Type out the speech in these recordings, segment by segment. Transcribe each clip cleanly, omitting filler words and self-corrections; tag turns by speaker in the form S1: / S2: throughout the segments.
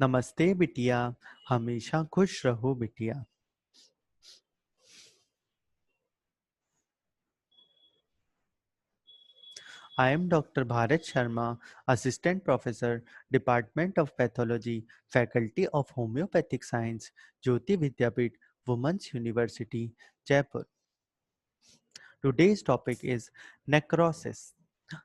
S1: नमस्ते बिटिया, हमेशा खुश रहो बिटिया। I am Dr. Bharat Sharma, Assistant Professor, Department of Pathology, Faculty of Homeopathic Science, Jyoti Vidyapeeth, Women's University, Jaipur. Today's topic is necrosis.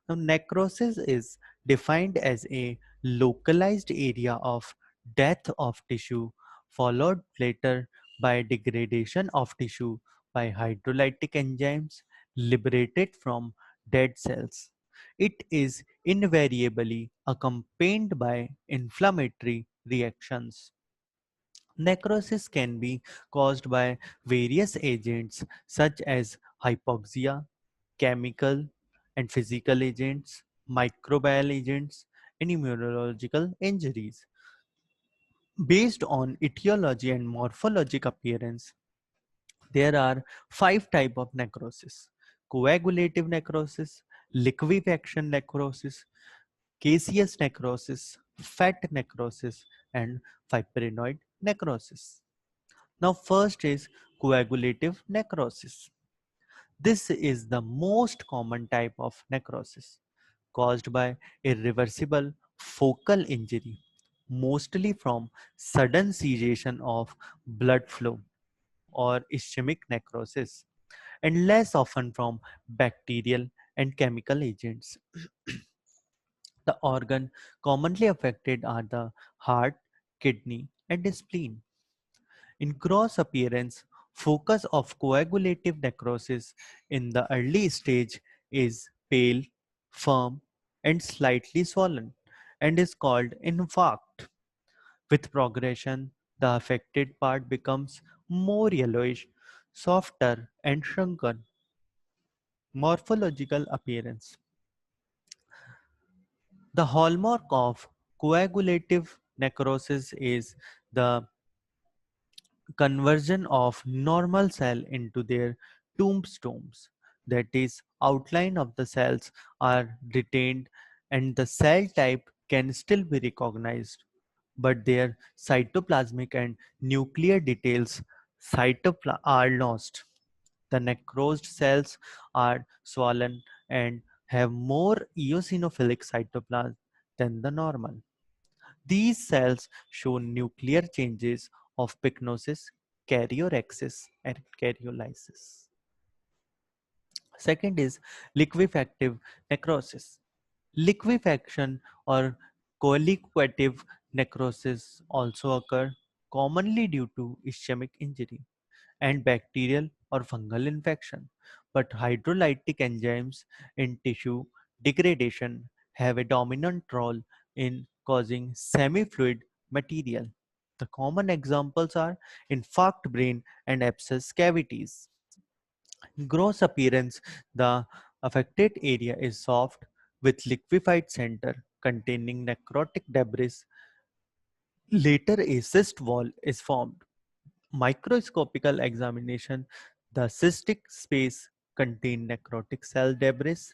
S1: Now, necrosis is defined as a localized area of death of tissue, followed later by degradation of tissue by hydrolytic enzymes liberated from dead cells. It is invariably accompanied by inflammatory reactions. Necrosis can be caused by various agents such as hypoxia, chemical and physical agents, microbial agents, and immunological injuries. Based on etiology and morphologic appearance, there are five types of necrosis: coagulative necrosis, liquefaction necrosis, caseous necrosis, fat necrosis, and fibrinoid necrosis. Now, first is coagulative necrosis. This is the most common type of necrosis caused by irreversible focal injury, mostly from sudden cessation of blood flow or ischemic necrosis, and less often from bacterial and chemical agents. The organ commonly affected are the heart, kidney, and the spleen. In gross appearance, focus of coagulative necrosis in the early stage is pale, firm, and slightly swollen, and is called infarct. With progression, the affected part becomes more yellowish, softer, and shrunken. Morphological appearance. The hallmark of coagulative necrosis is the conversion of normal cell into their tombstones. That is, outline of the cells are retained and the cell type can still be recognized, but their cytoplasmic and nuclear details are lost. The necrosed cells are swollen and have more eosinophilic cytoplasm than the normal. These cells show nuclear changes of pycnosis, karyorrhexis, and karyolysis. Second is liquefactive necrosis. Liquefaction or colliquative necrosis also occur commonly due to ischemic injury and bacterial or fungal infection, but hydrolytic enzymes in tissue degradation have a dominant role in causing semi-fluid material. The common examples are infarct brain and abscess cavities. Gross appearance: the affected area is soft with liquefied center containing necrotic debris. Later, a cyst wall is formed. Microscopical examination: the cystic space contain necrotic cell debris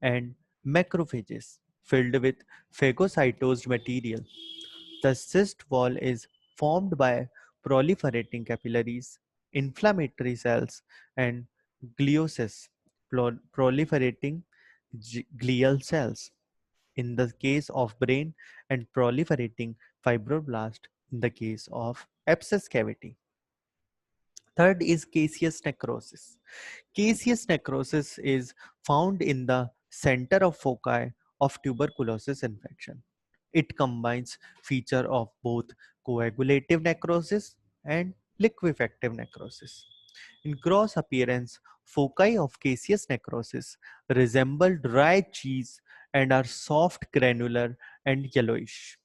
S1: and macrophages filled with phagocytosed material. The cyst wall is formed by proliferating capillaries, inflammatory cells, and gliosis, proliferating glial cells in the case of brain, and proliferating fibroblast in the case of abscess cavity. Third is caseous necrosis. Caseous necrosis is found in the center of foci of tuberculosis infection. It combines feature of both coagulative necrosis and liquefactive necrosis. In gross appearance, foci of caseous necrosis resemble dry cheese and are soft, granular, and yellowish.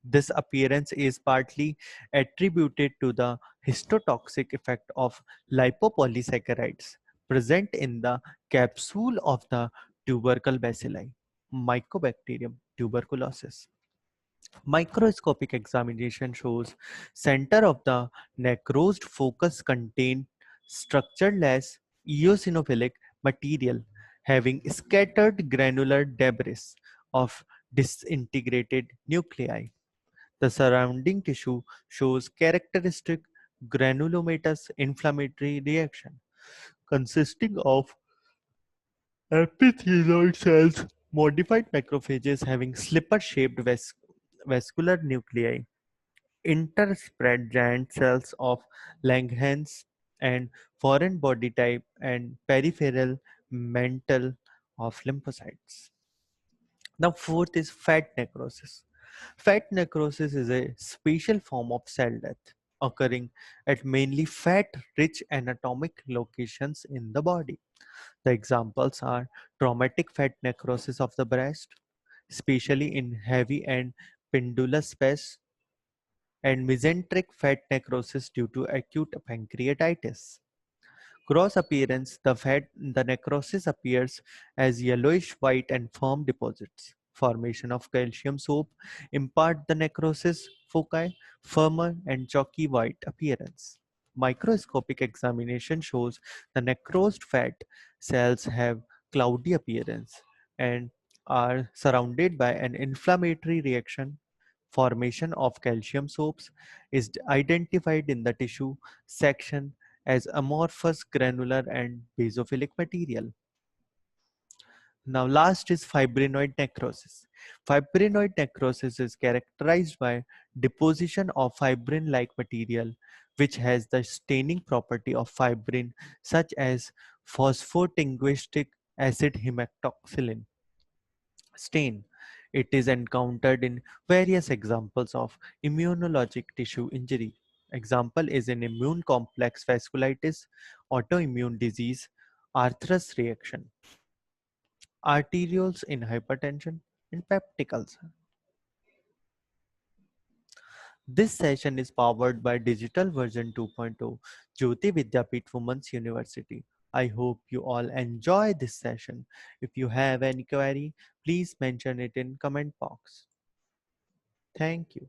S1: This appearance is partly attributed to the histotoxic effect of lipopolysaccharides present in the capsule of the tubercle bacilli, Mycobacterium tuberculosis. Microscopic examination shows center of the necrosed focus contain structureless eosinophilic material having scattered granular debris of disintegrated nuclei. The surrounding tissue shows characteristic granulomatous inflammatory reaction consisting of epithelioid cells, modified macrophages having slipper-shaped vascular nuclei, interspread giant cells of Langerhans and foreign body type, and peripheral mantle of lymphocytes. Now, fourth is fat necrosis. Fat necrosis is a special form of cell death occurring at mainly fat-rich anatomic locations in the body. The examples are traumatic fat necrosis of the breast, especially in heavy and pendulous space, and mesenteric fat necrosis due to acute pancreatitis. Gross appearance: the necrosis appears as yellowish white and firm deposits. Formation of calcium soap impart the necrosis foci firmer and chalky white appearance. Microscopic examination shows the necrosed fat cells have cloudy appearance and are surrounded by an inflammatory reaction. Formation of calcium soaps is identified in the tissue section as amorphous granular and basophilic material. Now last is fibrinoid necrosis. Fibrinoid necrosis is characterized by deposition of fibrin-like material which has the staining property of fibrin such as phosphotinguistic acid hematoxylin stain. It is encountered in various examples of immunologic tissue injury. Example is an immune complex vasculitis, autoimmune disease, arthritis reaction, arterioles in hypertension, and peptic ulcer. This session is powered by Digital Version 2.0 Jyoti Vidyapeeth Women's University. I hope you all enjoy this session. If you have any query, please mention it in comment box. Thank you.